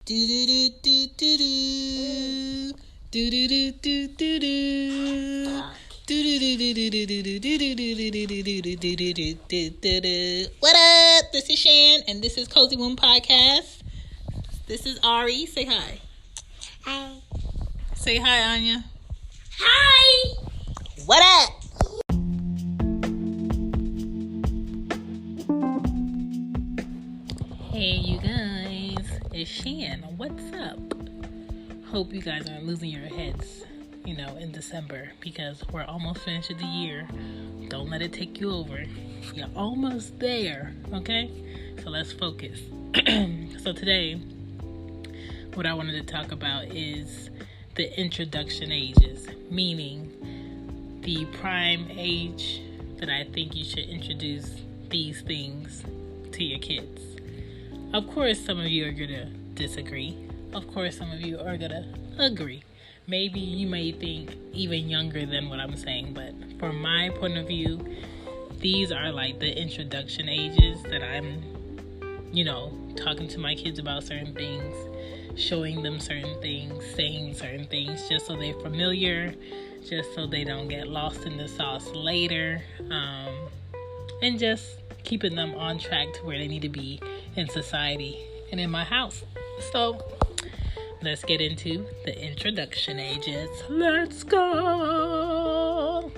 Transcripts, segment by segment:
Do do do do do do. Do do do do do do. What up? This is Shan, and this is Cozy Womb Podcast. This is Ari. Say hi. Hi. Say hi, Anya. Hi. What up? Hey, you guys. It's Shan. What's up? Hope you guys aren't losing your heads, in December, because we're almost finished with the year. Don't let it take you over. You're almost there, okay? So let's focus. So today, what I wanted to talk about is the introduction ages, meaning the prime age that I think you should introduce these things to your kids. Of course, some of you are going to disagree. Of course, some of you are going to agree. Maybe you may think even younger than what I'm saying, but from my point of view, these are like the introduction ages that I'm, talking to my kids about certain things, showing them certain things, saying certain things, just so they're familiar, just so they don't get lost in the sauce later, and just keeping them on track to where they need to be in society and in my house. So let's get into the introduction ages. Let's go.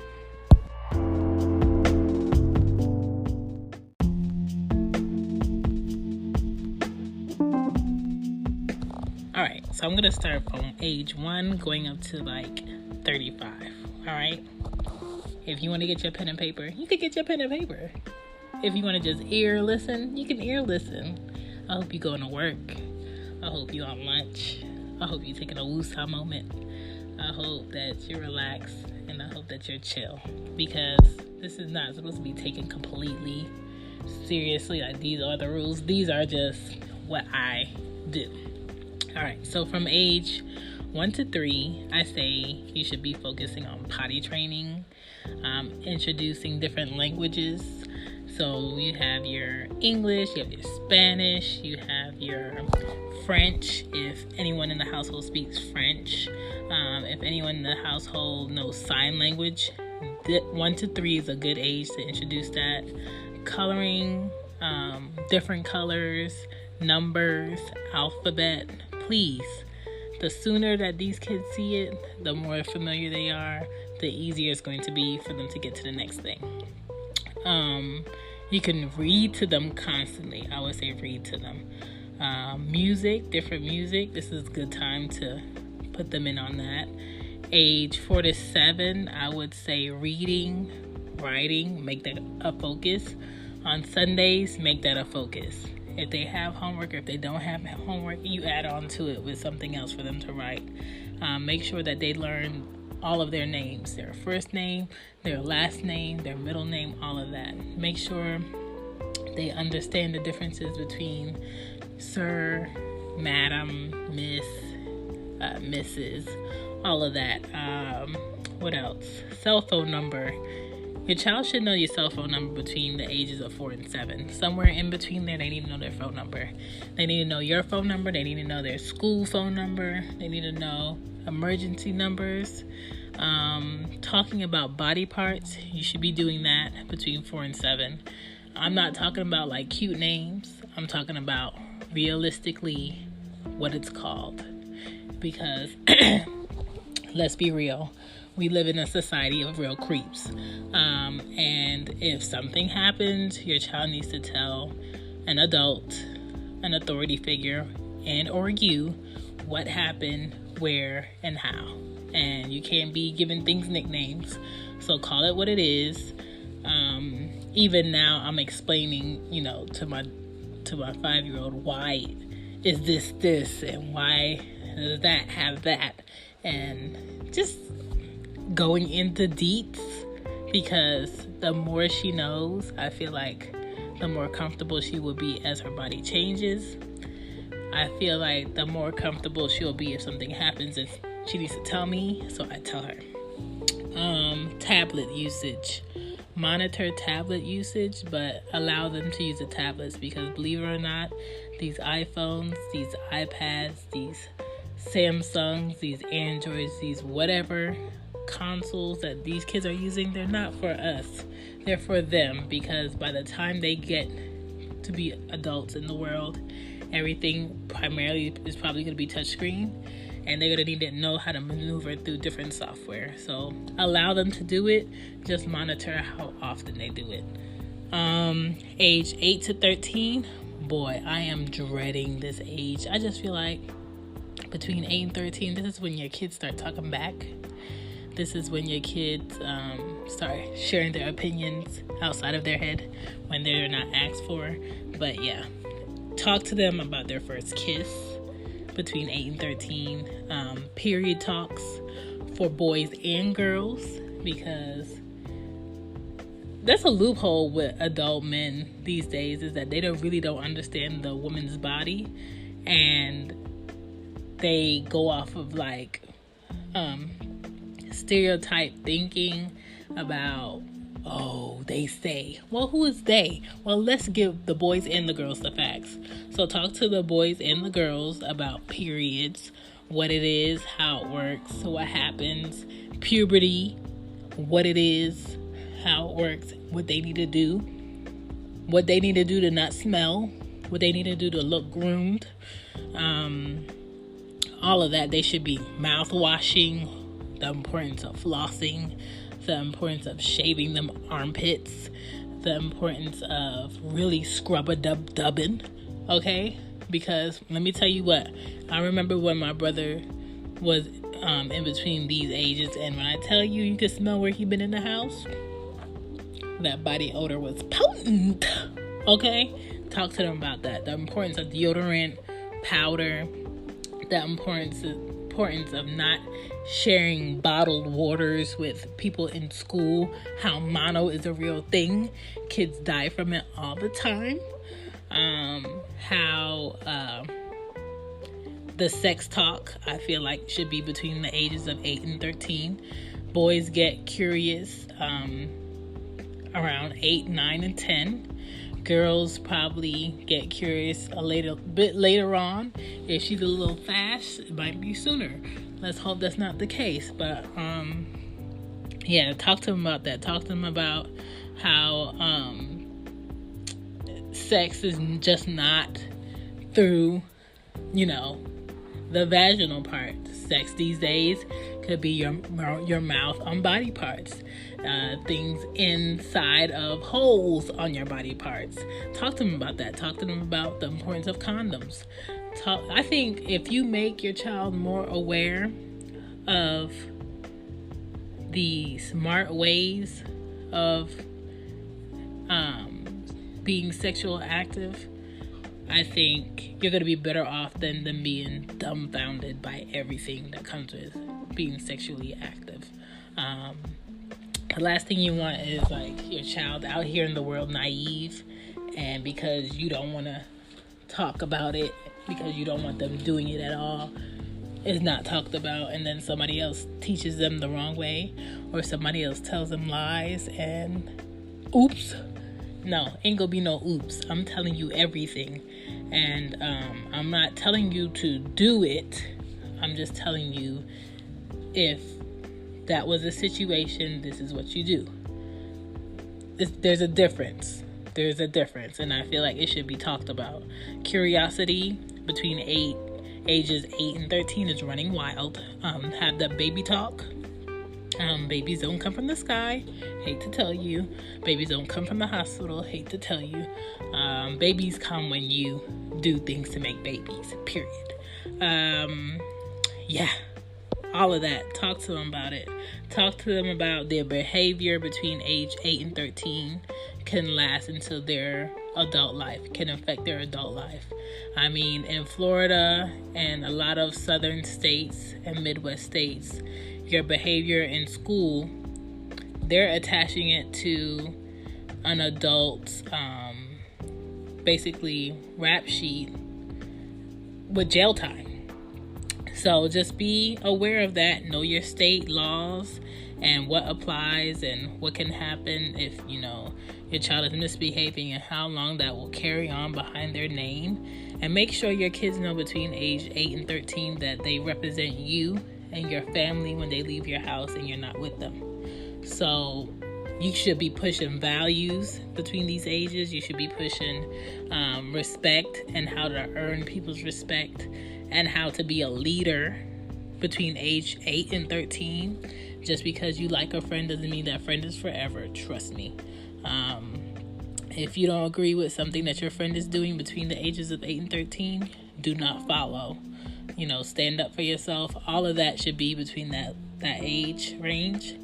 All right, so I'm gonna start from age 1 going up to like 35. All right, if you want to get your pen and paper, you can get your pen and paper. If you want to just ear listen, you can ear listen. I hope you going to work. I hope you on lunch. I hope you're taking a woosah moment. I hope that you're relaxed, and I hope that you're chill, because this is not supposed to be taken completely seriously. Like, these are the rules. These are just what I do. All right, so from age 1 to 3, I say you should be focusing on potty training, introducing different languages. So you have your English, you have your Spanish, you have your French, if anyone in the household speaks French. If anyone in the household knows sign language, 1 to 3 is a good age to introduce that. Coloring, different colors, numbers, alphabet, please. The sooner that these kids see it, the more familiar they are, the easier it's going to be for them to get to the next thing. You can read to them constantly. I would say read to them. Music, different music. This is a good time to put them in on that. Age 4 to 7, I would say reading, writing, make that a focus. On Sundays, make that a focus. If they have homework or if they don't have homework, you add on to it with something else for them to write. Make sure that they learn all of their names, their first name, their last name, their middle name, all of that. Make sure they understand the differences between sir, madam, miss, Mrs., all of that. What else? Cell phone number. Your child should know your cell phone number between the ages of 4 and 7. Somewhere in between there, they need to know their phone number. They need to know your phone number. They need to know their school phone number. They need to know emergency numbers. Talking about body parts, you should be doing that between 4 and 7. I'm not talking about like cute names. I'm talking about realistically what it's called. Because let's be real, we live in a society of real creeps. And if something happens, your child needs to tell an adult, an authority figure, and or you what happened, where, and how. And you can't be giving things nicknames. So call it what it is. Even now I'm explaining, to my 5-year-old, why is this and why does that have that, and just going into deets, because the more she knows, I feel like the more comfortable she will be as her body changes. I feel like the more comfortable she'll be if something happens, and she needs to tell me, so I tell her. Tablet usage. Monitor tablet usage, but allow them to use the tablets, because believe it or not, these iPhones, these iPads, these Samsungs, these Androids, these whatever consoles that these kids are using, they're not for us. They're for them, because by the time they get to be adults in the world, everything primarily is probably going to be touchscreen, and they're going to need to know how to maneuver through different software. So allow them to do it, just monitor how often they do it. Age 8 to 13, boy, I am dreading this age. I just feel like between 8 and 13, this is when your kids start talking back. This is when your kids start sharing their opinions outside of their head when they're not asked for. But yeah, talk to them about their first kiss between 8 and 13. Period talks for boys and girls, because that's a loophole with adult men these days, is that they really don't understand the woman's body, and they go off of like stereotype thinking about, oh, they say. Well, who is they? Well, let's give the boys and the girls the facts. So talk to the boys and the girls about periods, what it is, how it works, what happens, puberty, what it is, how it works, what they need to do, what they need to do to not smell, what they need to do to look groomed, all of that. They should be mouth washing, the importance of flossing, the importance of shaving them armpits, the importance of really scrub-a-dub-dubbing, okay? Because let me tell you what, I remember when my brother was in between these ages, and when I tell you, you could smell where he'd been in the house, that body odor was potent, okay? Talk to them about that. The importance of deodorant, powder, the importance of not sharing bottled waters with people in school, how mono is a real thing. Kids die from it all the time. How the sex talk, I feel like, should be between the ages of 8 and 13. Boys get curious around 8, 9, and 10. Girls probably get curious a bit later on. If she's a little fast, it might be sooner. Let's hope that's not the case. But yeah, talk to them about that. Talk to them about how sex is just not through, the vaginal part. Sex these days could be your mouth on body parts, things inside of holes on your body parts. Talk to them about that. Talk to them about the importance of condoms. I think if you make your child more aware of the smart ways of being sexual active, I think you're going to be better off than them being dumbfounded by everything that comes with being sexually active. The last thing you want is like your child out here in the world naive, and because you don't want to talk about it, because you don't want them doing it at all, it's not talked about, and then somebody else teaches them the wrong way, or somebody else tells them lies, and oops. No, ain't gonna be no oops. I'm telling you everything. And I'm not telling you to do it. I'm just telling you, if that was a situation, this is what you do. There's a difference. There's a difference. And I feel like it should be talked about. Curiosity between ages 8 and 13 is running wild. Have the baby talk. Babies don't come from the sky, hate to tell you. Babies don't come from the hospital, hate to tell you. Babies come when you do things to make babies, period. Yeah, all of that. Talk to them about it. Talk to them about their behavior between age 8 and 13 can last until their adult life, can affect their adult life. I mean, in Florida and a lot of southern states and Midwest states, your behavior in school, they're attaching it to an adult's basically rap sheet with jail time. So just be aware of that. Know your state laws and what applies and what can happen if your child is misbehaving and how long that will carry on behind their name. And make sure your kids know between age 8 and 13 that they represent you and your family when they leave your house and you're not with them. So you should be pushing values between these ages. You should be pushing respect and how to earn people's respect and how to be a leader between age 8 and 13. Just because you like a friend doesn't mean that friend is forever. Trust me. If you don't agree with something that your friend is doing between the ages of 8 and 13, do not follow. Stand up for yourself. All of that should be between that age range.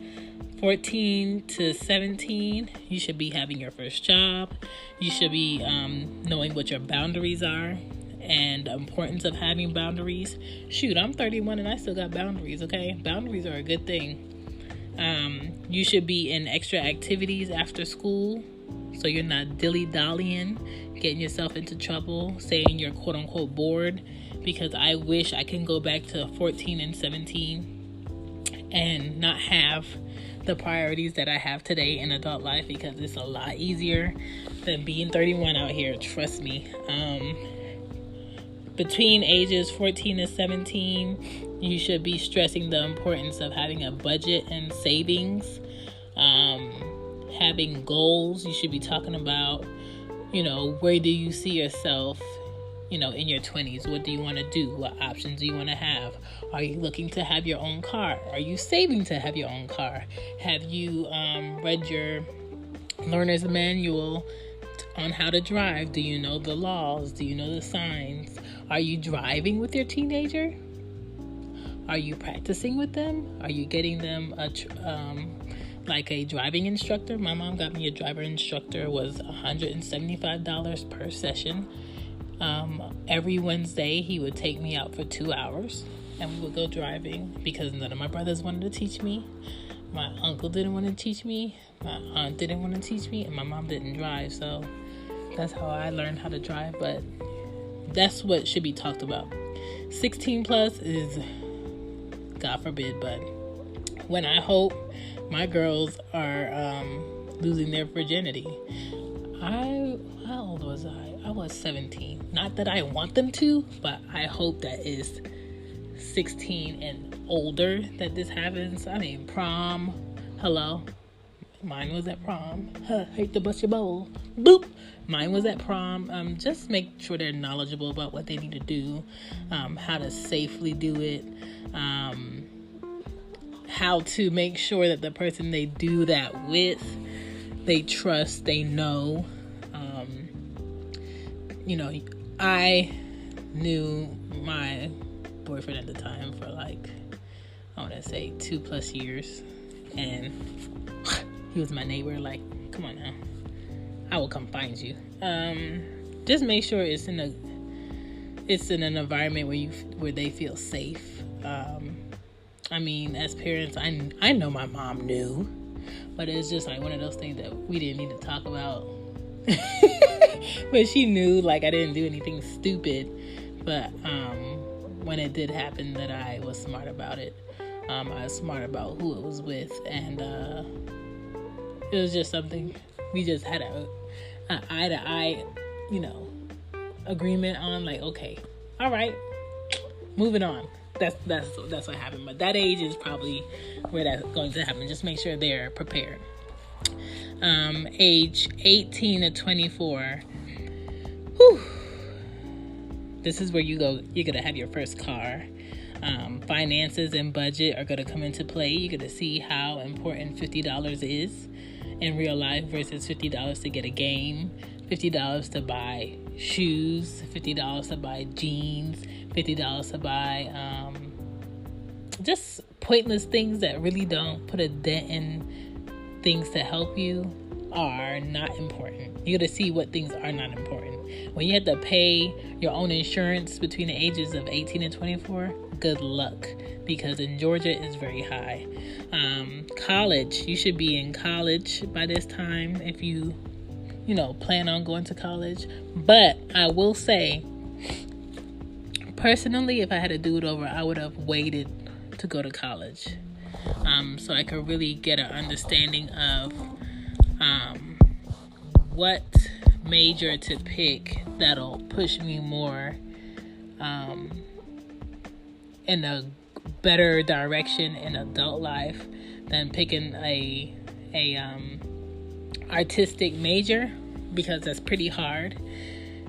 14 to 17, you should be having your first job. You should be knowing what your boundaries are and the importance of having boundaries. Shoot, I'm 31 and I still got boundaries, okay? Boundaries are a good thing. You should be in extra activities after school, so you're not dilly-dallying, getting yourself into trouble, saying you're quote-unquote bored, because I wish I can go back to 14 and 17 and not have the priorities that I have today in adult life, because it's a lot easier than being 31 out here. Trust me. Between ages 14 and 17, you should be stressing the importance of having a budget and savings, having goals. You should be talking about, where do you see yourself, in your 20s? What do you want to do? What options do you want to have? Are you looking to have your own car? Are you saving to have your own car? Have you read your learner's manual on how to drive? Do you know the laws? Do you know the signs? Are you driving with your teenager? Are you practicing with them? Are you getting them a driving instructor? My mom got me a driver instructor. It was $175 per session. Every Wednesday he would take me out for 2 hours and we would go driving, because none of my brothers wanted to teach me. My uncle didn't want to teach me. My aunt didn't want to teach me, and my mom didn't drive. So that's how I learned how to drive. But that's what should be talked about. 16 plus is, God forbid, but when I hope my girls are losing their virginity. How old was I? I was 17. Not that I want them to, but I hope that is 16 and older that this happens. I mean, prom. Hello. Mine was at prom. Hate to bust your bubble. Boop. Mine was at prom. Just make sure they're knowledgeable about what they need to do, how to safely do it, how to make sure that the person they do that with, they trust, they know. I knew my boyfriend at the time for I want to say 2+ years, and he was my neighbor. Come on now, I will come find you. Just make sure it's in an environment where they feel safe. As parents, I know my mom knew, but it's just one of those things that we didn't need to talk about. But she knew I didn't do anything stupid. But when it did happen, that I was smart about it. I was smart about who it was with, and it was just something we just had an eye to eye, agreement on. Okay, all right, moving on. That's what happened. But that age is probably where that's going to happen. Just make sure they're prepared. Age 18 to 24. Whew. This is where you're going to have your first car. Finances and budget are going to come into play. You're going to see how important $50 is in real life versus $50 to get a game, $50 to buy shoes, $50 to buy jeans, $50 to buy just pointless things that really don't put a dent in things to help you are not important. You're going to see what things are not important. When you have to pay your own insurance between the ages of 18 and 24, good luck, because in Georgia it's very high. College, you should be in college by this time if you plan on going to college. But I will say, personally, if I had to do it over, I would have waited to go to college, so I could really get an understanding of what major to pick that'll push me more in a better direction in adult life than picking a artistic major, because that's pretty hard.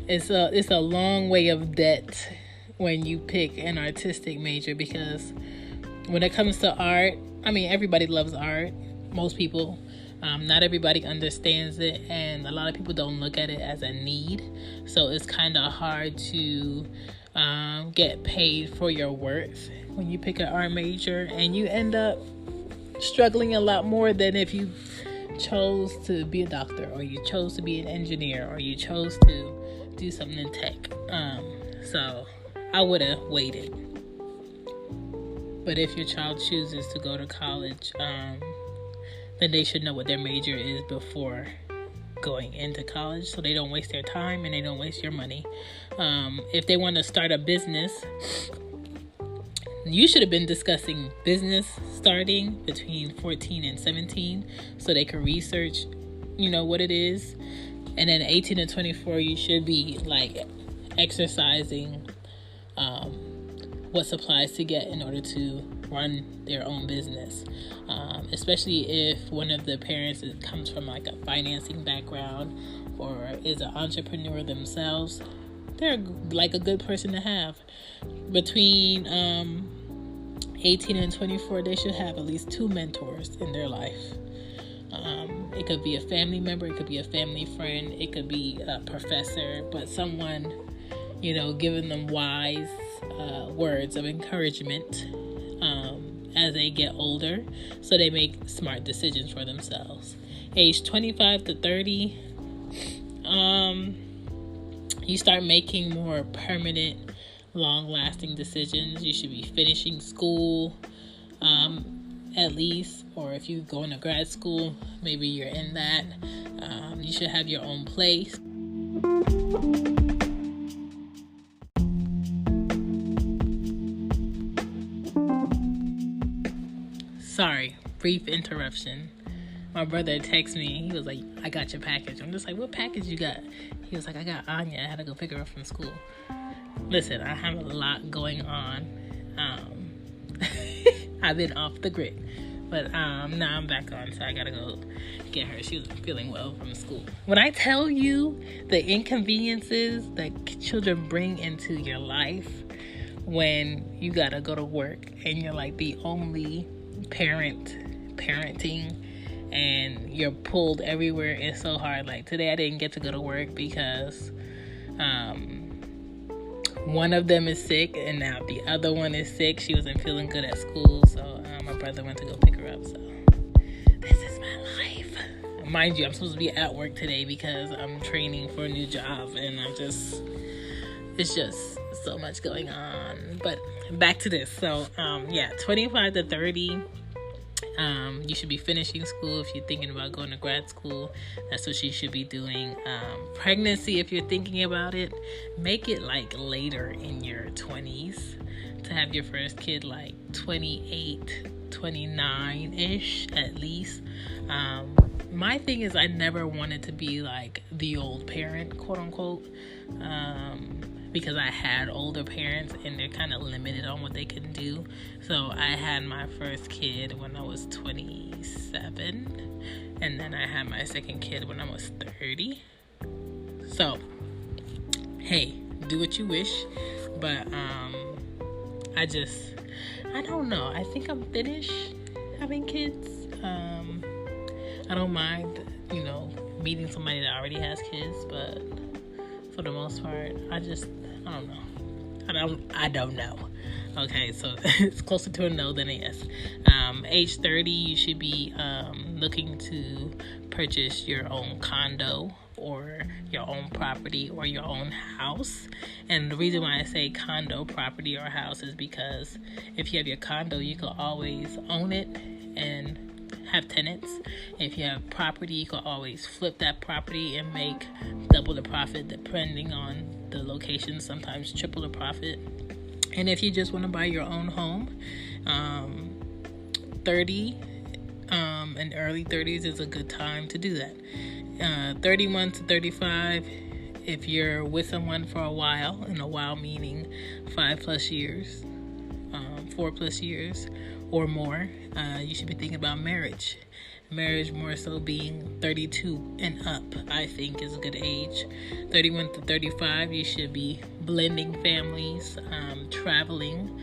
It's a long way of debt when you pick an artistic major, because when it comes to art, I mean, everybody loves art. Most people. Not everybody understands it, and a lot of people don't look at it as a need. So it's kind of hard to get paid for your worth when you pick an art major, and you end up struggling a lot more than if you chose to be a doctor, or you chose to be an engineer, or you chose to do something in tech. So I would have waited. But if your child chooses to go to college, then they should know what their major is before going into college, so they don't waste their time and they don't waste your money. If they want to start a business, you should have been discussing business starting between 14 and 17, so they can research, what it is. And then 18 and 24, you should be like exercising what supplies to get in order to run their own business. Especially if one of the parents comes from like a financing background or is an entrepreneur themselves. They're like a good person to have. Between 18 and 24, they should have at least 2 mentors in their life. It could be a family member, it could be a family friend, it could be a professor, but someone, giving them wise words of encouragement as they get older, so they make smart decisions for themselves. Age 25 to 30, you start making more permanent, long-lasting decisions. You should be finishing school, at least, or if you go into grad school, maybe you're in that. You should have your own place. Sorry, brief interruption. My brother texted me. He was like, I got your package. I'm just like, what package you got? He was like, I got Anya. I had to go pick her up from school. Listen, I have a lot going on. I've been off the grid. But now I'm back on, so I gotta go get her. She wasn't feeling well from school. When I tell you the inconveniences that children bring into your life when you gotta go to work and you're like the only parenting, and you're pulled everywhere, it's so hard. Like today I didn't get to go to work because one of them is sick, and now the other one is sick. She wasn't feeling good at school, so my brother went to go pick her up. So this is my life. Mind you, I'm supposed to be at work today because I'm training for a new job, and it's just so much going on. But back to this. So 25 to 30, you should be finishing school. If you're thinking about going to grad school, that's what you should be doing. Pregnancy, if you're thinking about it, make it like later in your 20s to have your first kid, like 28, 29-ish at least. My thing is, I never wanted to be like the old parent, quote unquote, because I had older parents and they're kind of limited on what they can do. So I had my first kid when I was 27, and then I had my second kid when I was 30. So, hey, do what you wish, but I don't know. I think I'm finished having kids. I don't mind, meeting somebody that already has kids, but for the most part, I don't know. Okay, so it's closer to a no than a yes. Age 30, you should be looking to purchase your own condo or your own property or your own house. And the reason why I say condo, property, or house is because if you have your condo, you can always own it and have tenants. If you have property, you can always flip that property and make double the profit depending on the location, sometimes triple the profit. And if you just want to buy your own home, 30 and early 30s is a good time to do that. 31 to 35, if you're with someone for a while, and a while meaning 5+ years, 4+ years or more, you should be thinking about marriage. Marriage more so being 32 and up, I think, is a good age. 31 to 35, you should be blending families, traveling,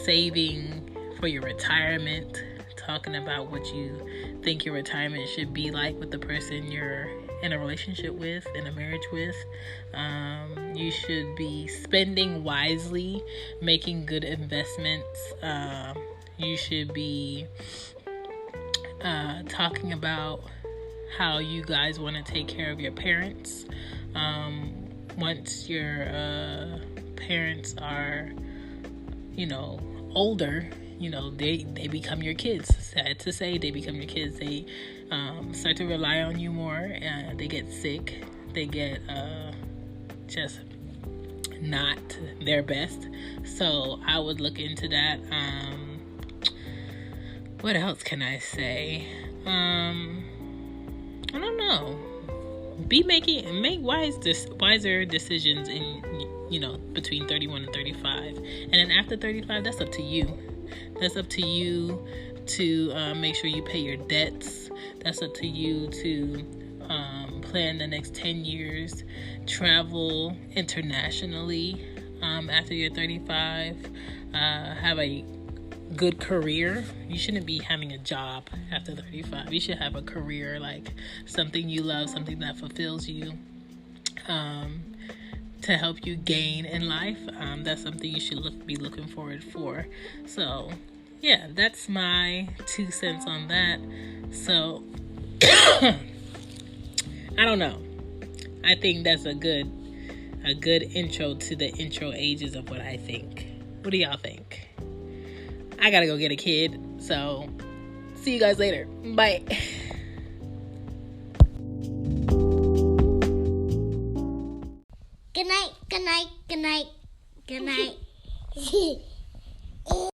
saving for your retirement, talking about what you think your retirement should be like with the person you're in a relationship with, in a marriage with. You should be spending wisely, making good investments. You should be talking about how you guys want to take care of your parents. Once your parents are, older, they become your kids. Sad to say, they become your kids. They start to rely on you more. They get sick. They get just not their best. So I would look into that. What else can I say? I don't know. Make wiser decisions in between 31 and 35, and then after 35, that's up to you. That's up to you to make sure you pay your debts. That's up to you to plan the next 10 years, travel internationally after you're 35, have a good career. You shouldn't be having a job after 35. You should have a career, like something you love, something that fulfills you, to help you gain in life. That's something you should be looking forward for. So yeah, that's my 2 cents on that. So I don't know. I think that's a good intro to the intro ages of what I think. What do y'all think? I gotta go get a kid, so see you guys later. Bye. Good night, good night, good night, good night.